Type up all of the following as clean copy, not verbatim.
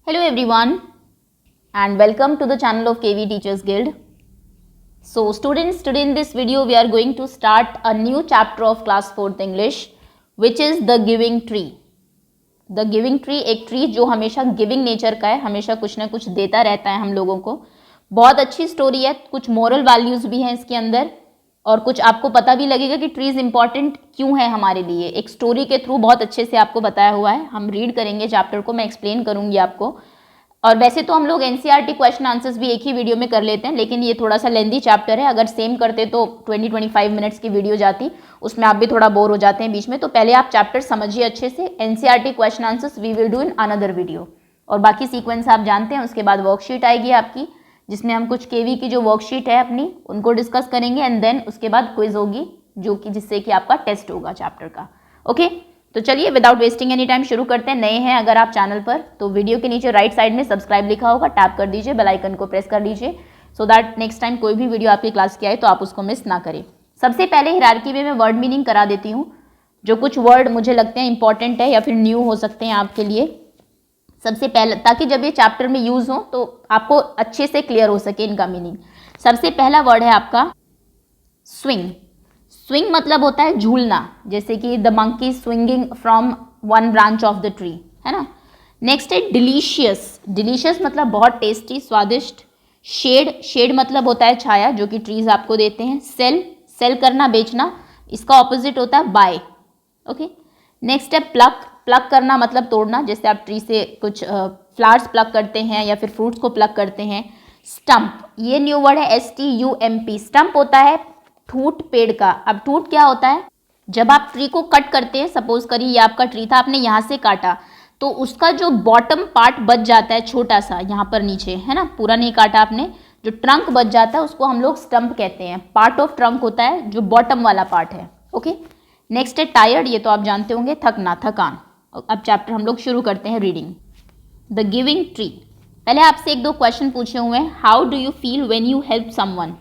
Hello everyone and welcome to the channel of KV Teachers Guild. So students, today in this video we are going to start a new chapter of class 4th English which is the giving tree. The giving tree एक tree जो हमेशा giving nature का है, हमेशा कुछ ना कुछ देता रहता है हम लोगों को. बहुत अच्छी स्टोरी है, कुछ मोरल वैल्यूज भी हैं इसके अंदर और कुछ आपको पता भी लगेगा कि ट्रीज इंपॉर्टेंट क्यों है हमारे लिए. एक स्टोरी के थ्रू बहुत अच्छे से आपको बताया हुआ है. हम रीड करेंगे चैप्टर को, मैं एक्सप्लेन करूंगी आपको. और वैसे तो हम लोग एनसीईआरटी क्वेश्चन आंसर्स भी एक ही वीडियो में कर लेते हैं, लेकिन ये थोड़ा सा लेंदी चैप्टर है. अगर सेम करते तो 20-25 मिनट्स की वीडियो जाती, उसमें आप भी थोड़ा बोर हो जाते हैं बीच में. तो पहले आप चैप्टर समझिए अच्छे से. NCERT question answers we will do in another video. और बाकी सीक्वेंस आप जानते हैं. उसके बाद वर्कशीट आएगी आपकी जिसमें हम कुछ केवी की जो वर्कशीट है अपनी उनको डिस्कस करेंगे एंड देन उसके बाद क्विज होगी जो कि जिससे कि आपका टेस्ट होगा चैप्टर का. ओके, तो चलिए विदाउट वेस्टिंग एनी टाइम शुरू करते हैं. नए हैं अगर आप चैनल पर तो वीडियो के नीचे राइट साइड में सब्सक्राइब लिखा होगा, टैप कर दीजिए, बेल आइकन को प्रेस कर लीजिए सो दैट नेक्स्ट टाइम कोई भी वीडियो आपकी क्लास की आए तो आप उसको मिस ना करें. सबसे पहले हिरार्की वे में वर्ड मीनिंग करा देती हूँ. जो कुछ वर्ड मुझे लगते हैं इंपॉर्टेंट है या फिर न्यू हो सकते हैं आपके लिए सबसे पहले, ताकि जब ये चैप्टर में यूज हो तो आपको अच्छे से क्लियर हो सके इनका मीनिंग. सबसे पहला वर्ड है आपका स्विंग. स्विंग मतलब होता है झूलना, जैसे कि the monkey swinging from one branch of the tree, है ना. नेक्स्ट है डिलीशियस. डिलीशियस मतलब बहुत टेस्टी, स्वादिष्ट. शेड. शेड मतलब होता है छाया जो कि ट्रीज आपको देते हैं. सेल. सेल करना, बेचना, इसका ऑपोजिट होता है बाय. ओके. नेक्स्ट है प्लक. प्लक करना मतलब तोड़ना, जैसे आप ट्री से कुछ फ्लावर्स प्लक करते हैं या फिर फ्रूट्स को प्लक करते हैं. स्टम्प. ये न्यू वर्ड है, STUMP. स्टम्प होता है ठूट पेड़ का. अब ठूट क्या होता है? जब आप ट्री को कट करते हैं, सपोज करिए ये आपका ट्री था, आपने यहाँ से काटा तो उसका जो बॉटम पार्ट बच जाता है छोटा सा यहाँ पर नीचे, है ना, पूरा नहीं काटा आपने, जो ट्रंक बच जाता है उसको हम लोग स्टम्प कहते हैं. पार्ट ऑफ ट्रंक होता है जो बॉटम वाला पार्ट है. ओके. नेक्स्ट है टायर्ड. ये तो आप जानते होंगे, थकना, थकान. अब चैप्टर हम लोग शुरू करते हैं रीडिंग. The giving tree. पहले आपसे एक दो क्वेश्चन पूछे हुए हैं. How do you feel when you help someone.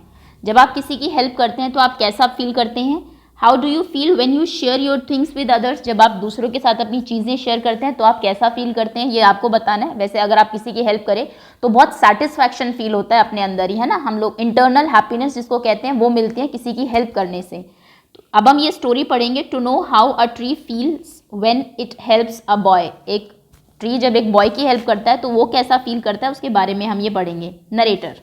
जब आप किसी की हेल्प करते हैं तो आप कैसा फील करते हैं. How do you feel when you share your things with others. जब आप दूसरों के साथ अपनी चीज़ें शेयर करते हैं तो आप कैसा फील करते हैं, ये आपको बताना है. वैसे अगर आप किसी की हेल्प करें तो बहुत सेटिस्फैक्शन फील होता है अपने अंदर ही, है ना. हम लोग इंटरनल हैप्पीनेस जिसको कहते हैं वो मिलती है किसी की हेल्प करने से. अब हम ये स्टोरी पढ़ेंगे. To know how a tree feels when it helps a boy. एक ट्री जब एक बॉय की हेल्प करता है तो वो कैसा फील करता है उसके बारे में हम ये पढ़ेंगे. नरेटर.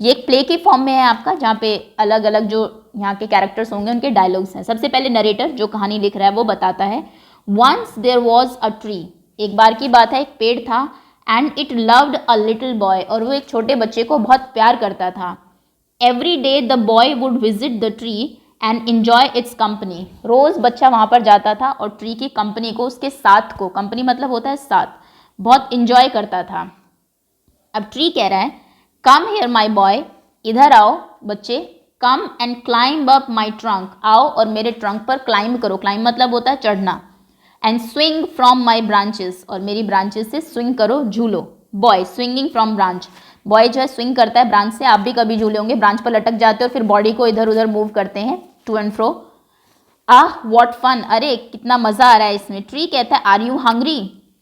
ये एक प्ले के फॉर्म में है आपका, जहाँ पे अलग अलग जो यहाँ के कैरेक्टर्स होंगे उनके डायलॉग्स हैं. सबसे पहले नरेटर जो कहानी लिख रहा है वो बताता है. Once there was a tree. एक बार की बात है, एक पेड़ था. And it loved a little boy. और वो एक छोटे बच्चे को बहुत प्यार करता था. Every day the boy would visit the tree and enjoy its company. रोज बच्चा वहाँ पर जाता था और ट्री की कंपनी को, उसके साथ को, कंपनी मतलब होता है साथ, बहुत इंजॉय करता था. अब ट्री कह रहा है कम हियर माई बॉय. इधर आओ बच्चे. कम and climb up my trunk. आओ और मेरे ट्रंक पर क्लाइंब करो. क्लाइंब मतलब होता है चढ़ना. And swing from my branches. और मेरी ब्रांचेस से स्विंग करो, झूलो. Boy swinging from branch. Boy जो है स्विंग करता है ब्रांच से. आप भी कभी झूले होंगे, ब्रांच पर लटक जाते हो और फिर बॉडी को इधर उधर मूव करते हैं, to and fro. Ah what fun. अरे कितना मजा आ रहा है इसमें. ट्री कहता है आर यू हंग्री.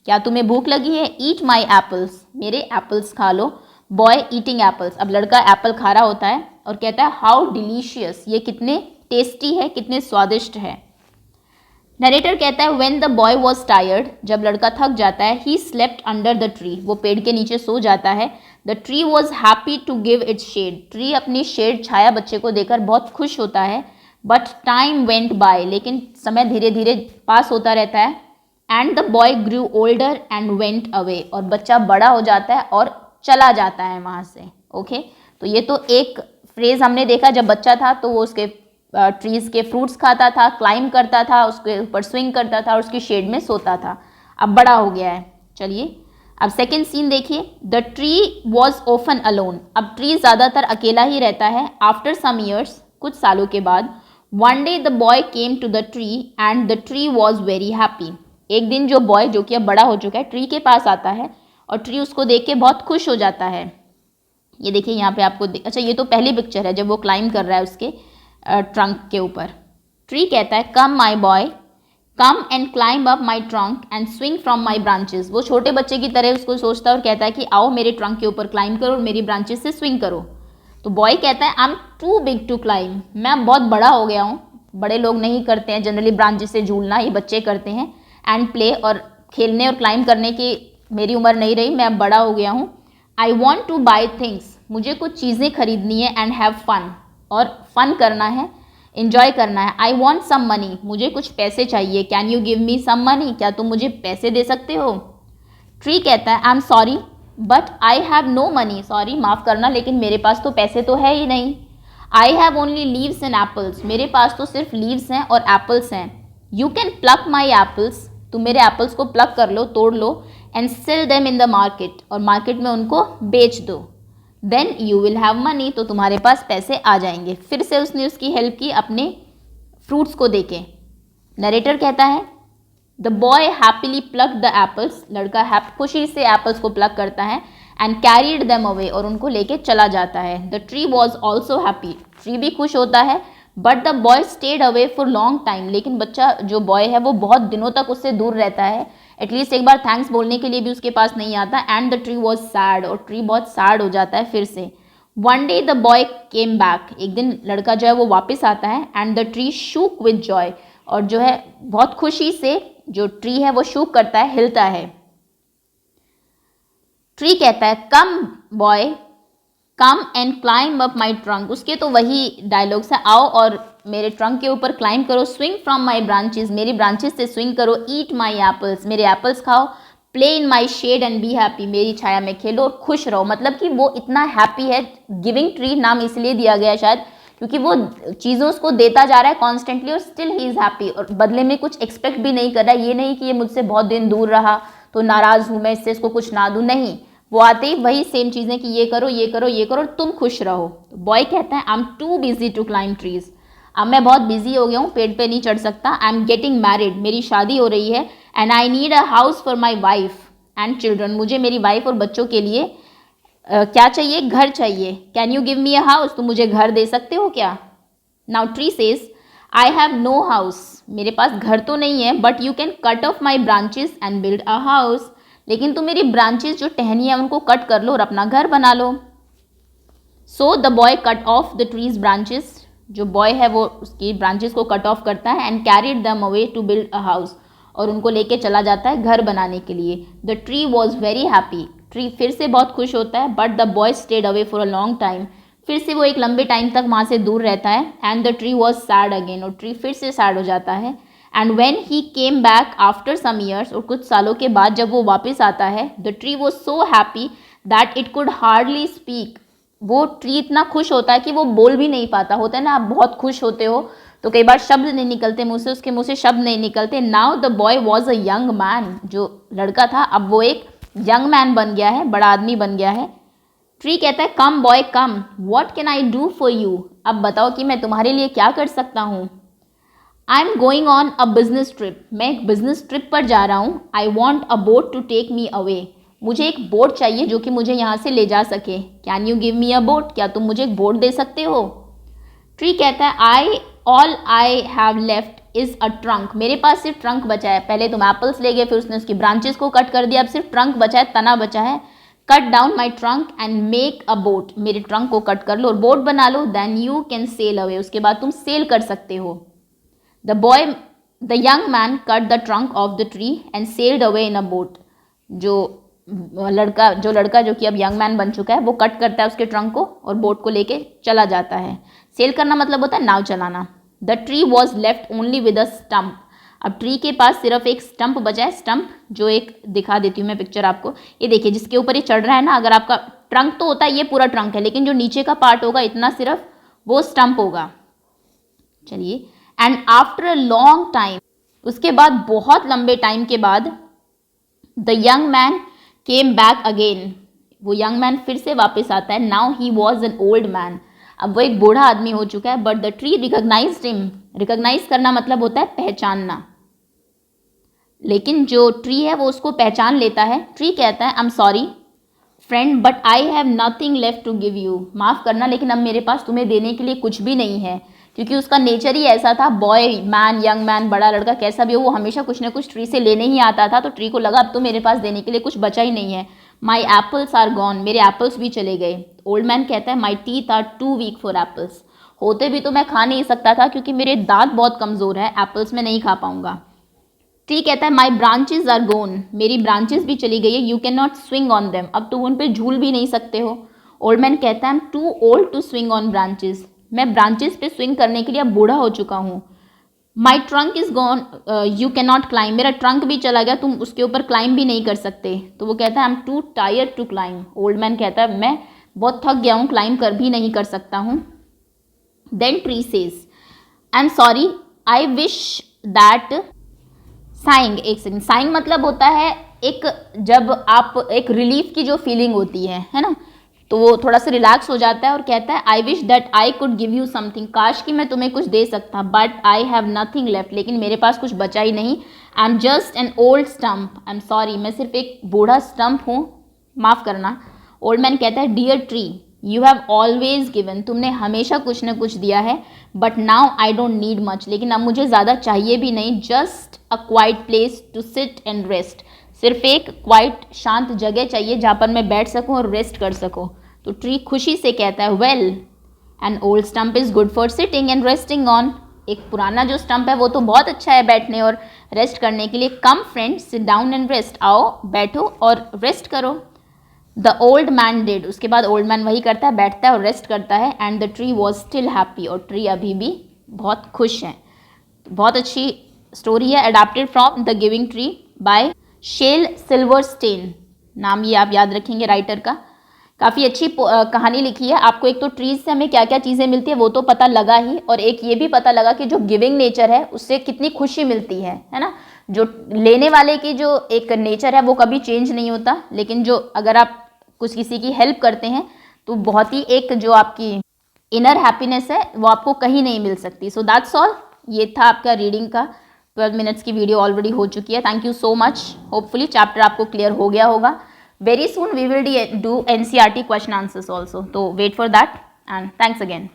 क्या तुम्हें भूख लगी है. ईट माई एप्पल्स. मेरे एप्पल्स खा लो. Boy eating apples. अब लड़का एप्पल खा रहा होता है और कहता है हाउ डिलीशियस. ये कितने टेस्टी है, कितने स्वादिष्ट है. नरेटर कहता है when the boy was tired. जब लड़का थक जाता है, he slept under the tree. वो पेड़ के नीचे सो जाता है. The tree was happy to give its shade. Tree अपनी शेड, छाया बच्चे को देकर बहुत खुश होता है. But time went by. लेकिन समय धीरे धीरे पास होता रहता है. And the boy grew older and went away. और बच्चा बड़ा हो जाता है और चला जाता है वहाँ से. ओके. तो ये तो एक फ्रेज हमने देखा. जब बच्चा था तो वो उसके ट्रीज के फ्रूट्स खाता था, क्लाइंब करता था, उसके ऊपर स्विंग करता था और उसकी शेड में सोता था. अब बड़ा हो गया है. चलिए अब सेकेंड सीन देखिए. The tree was often alone. अब ट्री ज़्यादातर अकेला ही रहता है. After some years. कुछ सालों के बाद. One day the boy came to the tree and the tree was very happy. एक दिन जो बॉय, जो कि अब बड़ा हो चुका है, ट्री के पास आता है और ट्री उसको देख के बहुत खुश हो जाता है. ये देखिए यहाँ पे आपको अच्छा ये तो पहली पिक्चर है जब वो क्लाइंब कर रहा है उसके ट्रंक के ऊपर. ट्री कहता है come my boy come and climb up my trunk and swing from my branches. वो छोटे बच्चे की तरह उसको सोचता है और कहता है कि आओ मेरे ट्रंक के ऊपर क्लाइंब करो और मेरी ब्रांचेस से स्विंग करो। तो बॉय कहता है I am too big to climb, मैं बहुत बड़ा हो गया हूँ, बड़े लोग नहीं करते हैं जनरली ब्रांचेस से झूलना, ये बच्चे करते हैं। एंड प्ले, और खेलने और क्लाइंब करने की मेरी उम्र नहीं रही, मैं अब बड़ा हो गया हूँ। I want two by things, मुझे कुछ चीज़ें खरीदनी है। एंड हैव फन, और फन करना है, इन्जॉय करना है। आई वॉन्ट सम मनी, मुझे कुछ पैसे चाहिए। Can you give me some money, क्या तुम मुझे पैसे दे सकते हो। ट्री कहता है I am sorry but I have no money, sorry माफ़ करना लेकिन मेरे पास तो पैसे तो है ही नहीं। I have only leaves and apples, मेरे पास तो सिर्फ लीव्स हैं और एप्पल्स हैं। You can pluck my apples, तुम मेरे एप्पल्स को प्लक कर लो, तोड़ लो। And sell them in the market, और मार्केट में उनको बेच दो। Then you will have money, तो तुम्हारे पास पैसे आ जाएंगे। फिर से उसने उसकी हेल्प की अपने फ्रूट्स को देके। नरेटर कहता है the boy happily plug the apples, लड़का खुशी से एप्पल्स को प्लक करता है। एंड कैरीड देम अवे, और उनको लेके चला जाता है। The tree was also happy, tree भी खुश होता है। But the boy stayed away for long time, लेकिन बच्चा जो बॉय है वो बहुत दिनों तक उससे दूर रहता है। एटलीस्ट एक बार थैंक्स बोलने के लिए भी उसके पास नहीं आता। And the tree was sad, और ट्री बहुत सैड हो जाता है फिर से। One day the boy came back, एक दिन लड़का जो है वो वापस आता है। And the tree shook with Joy, और जो है बहुत खुशी से जो ट्री है वो शूक करता है, हिलता है। ट्री कहता है come boy come and climb up my trunk, उसके तो वही डायलॉग्स है, आओ और मेरे ट्रंक के ऊपर क्लाइंब करो। स्विंग फ्रॉम माई ब्रांचेस, मेरी ब्रांचेस से स्विंग करो। ईट माई एप्पल्स, मेरे एप्पल्स खाओ। Play in my shade and be happy, मेरी छाया में खेलो और खुश रहो। मतलब कि वो इतना हैप्पी है, गिविंग ट्री नाम इसलिए दिया गया है शायद क्योंकि वो चीज़ों उसको देता जा रहा है कॉन्स्टेंटली, और स्टिल ही इज़ हैप्पी, और बदले में कुछ एक्सपेक्ट भी नहीं कर रहा है। ये नहीं कि ये मुझसे बहुत दिन दूर रहा तो नाराज़ हूँ मैं इससे, इसको कुछ ना दूँ, नहीं, वो आते ही वही सेम चीज़ें कि ये करो ये करो ये करो और तुम खुश रहो। तो बॉय कहता है I am too busy to climb trees, अब मैं बहुत बिजी हो गया हूँ, पेड़ पे नहीं चढ़ सकता। आई एम गेटिंग मैरिड, मेरी शादी हो रही है। And I need a house for my wife and children, मुझे मेरी वाइफ और बच्चों के लिए क्या चाहिए, घर चाहिए। Can you give me a house, तुम मुझे घर दे सकते हो क्या। Now tree says I have no house, मेरे पास घर तो नहीं है। But you can cut off my branches and build a house, लेकिन तुम मेरी ब्रांचेस जो टहनियाँ उनको कट कर लो और अपना घर बना लो। So the boy cut off the tree's branches, जो बॉय है वो उसकी ब्रांचेस को कट ऑफ करता है। And carried them away to build a house, और उनको लेके चला जाता है घर बनाने के लिए। The tree was very happy, tree फिर से बहुत खुश होता है। But the boy stayed away for a long time, फिर से वो एक लंबे टाइम तक वहाँ से दूर रहता है। And the tree was sad again, और ट्री फिर से सैड हो जाता है। And when he came back after some years, और कुछ सालों के बाद जब वो वापस आता है, the tree was so happy that it could hardly speak, वो ट्री इतना खुश होता है कि वो बोल भी नहीं पाता। होता है ना, आप बहुत खुश होते हो तो कई बार शब्द नहीं निकलते मुँह से, उसके मुँह से शब्द नहीं निकलते। Now the boy was a young man, जो लड़का था अब वो एक यंग मैन बन गया है, बड़ा आदमी बन गया है। ट्री कहता है come boy come, what can I do for you, अब बताओ कि मैं तुम्हारे लिए क्या कर सकता हूँ। I am going on a business trip, मैं एक बिजनेस ट्रिप पर जा रहा हूँ। I want a boat to take me away, मुझे एक बोट चाहिए जो कि मुझे यहाँ से ले जा सके। Can you give me a boat, क्या तुम मुझे एक बोट दे सकते हो। ट्री कहता है all I have left is a trunk, मेरे पास सिर्फ ट्रंक बचा है। पहले तुम एप्पल्स ले गए, फिर उसने उसकी ब्रांचेस को कट कर दिया, अब सिर्फ ट्रंक बचा है, तना बचा है। Cut down my trunk and make a boat, मेरे ट्रंक को कट कर लो और बोट बना लो। Then you can sail away, उसके बाद तुम सेल कर सकते हो। The young man cut the trunk off the tree and sailed away in a boat, जो लड़का जो कि अब यंग मैन बन चुका है वो कट करता है उसके ट्रंक को और बोट को लेके चला जाता है। सेल करना मतलब होता है नाव चलाना। The tree was left only with a stump, अब ट्री के पास सिर्फ एक स्टंप बचा है। स्टंप जो एक दिखा देती हूँ मैं पिक्चर आपको, ये देखिए जिसके ऊपर ये चढ़ रहा है ना, अगर आपका ट्रंक तो होता है ये पूरा ट्रंक है, लेकिन जो नीचे का पार्ट होगा इतना सिर्फ वो स्टंप होगा। चलिए, and after a long time, उसके बाद बहुत लंबे टाइम के बाद, the young man came back again, वो यंग मैन फिर से वापस आता है। Now he was an old man, अब वो एक बूढ़ा आदमी हो चुका है। But the tree recognized him, recognize करना मतलब होता है पहचानना, लेकिन जो ट्री है वो उसको पहचान लेता है। ट्री कहता है I am sorry friend but I have nothing left to give you, माफ़ करना लेकिन अब मेरे पास तुम्हें देने के लिए कुछ भी नहीं है। क्योंकि उसका नेचर ही ऐसा था, बॉय मैन, यंग मैन, बड़ा लड़का कैसा भी हो, वो हमेशा कुछ ना कुछ ट्री से लेने ही आता था। तो ट्री को लगा अब तो मेरे पास देने के लिए कुछ बचा ही नहीं है। माई एप्पल्स आर गॉन, मेरे एप्पल्स भी चले गए। ओल्ड मैन कहता है my teeth are too weak for apples, होते भी तो मैं खा नहीं सकता था क्योंकि मेरे दांत बहुत कमज़ोर है, एप्पल्स में नहीं खा पाऊंगा। ट्री कहता है माई ब्रांचेज आर गोन, मेरी ब्रांचेस भी चली गई है। You can not swing on them, अब तुम उन पर झूल भी नहीं सकते हो। ओल्ड मैन कहता है I am too old to swing on branches, मैं ब्रांचेस पे स्विंग करने के लिए अब बूढ़ा हो चुका हूँ। My trunk is gone, you can not climb, मेरा ट्रंक भी चला गया, तुम उसके ऊपर क्लाइम भी नहीं कर सकते। तो वो कहता है I am too tired to climb, old man कहता है मैं बहुत थक गया हूँ, क्लाइम कर भी नहीं कर सकता हूँ। Then tree says I am sorry, I wish that, saying, एक सेकंड, साइंग मतलब होता है एक, जब आप एक रिलीफ की जो फीलिंग होती है ना, तो वो थोड़ा सा रिलैक्स हो जाता है और कहता है आई wish that I could give you something, काश कि मैं तुम्हें कुछ दे सकता, but I have nothing left, लेकिन मेरे पास कुछ बचा ही नहीं। I am just an old stump, I am sorry, मैं सिर्फ एक बूढ़ा स्टम्प हूँ, माफ़ करना। ओल्ड मैन कहता है dear tree, you have always given, तुमने हमेशा कुछ न कुछ दिया है, but now I don't need much, लेकिन अब मुझे ज़्यादा चाहिए भी नहीं। Just a quiet place to sit and rest, सिर्फ एक क्वाइट शांत जगह चाहिए जहाँ पर मैं बैठ सकूँ और रेस्ट कर सकूँ। तो ट्री खुशी से कहता है well, an old stump is good for sitting and resting on, एक पुराना जो स्टम्प है वो तो बहुत अच्छा है बैठने और रेस्ट करने के लिए। Come friends sit down and rest, आओ बैठो और रेस्ट करो। द ओल्ड मैन डिड, उसके बाद ओल्ड मैन वही करता है, बैठता है और रेस्ट करता है। And the tree was still happy, और ट्री अभी भी बहुत खुश है। बहुत अच्छी स्टोरी है, adapted from the giving tree by Shel Silverstein, नाम ये आप याद रखेंगे राइटर का। काफ़ी अच्छी कहानी लिखी है। आपको एक तो ट्रीज से हमें क्या क्या चीज़ें मिलती है वो तो पता लगा ही, और एक ये भी पता लगा कि जो गिविंग नेचर है उससे कितनी खुशी मिलती है ना। जो लेने वाले की जो एक नेचर है वो कभी चेंज नहीं होता, लेकिन जो अगर आप कुछ किसी की हेल्प करते हैं तो बहुत ही एक जो आपकी इनर हैप्पीनेस है वो आपको कहीं नहीं मिल सकती। सो दैट्स ऑल, ये था आपका रीडिंग का 12 मिनट्स की वीडियो ऑलरेडी हो चुकी है। Thank you so much, hopefully chapter आपको क्लियर हो गया होगा। Very soon we will do NCERT question answers also. So wait for that, and thanks again.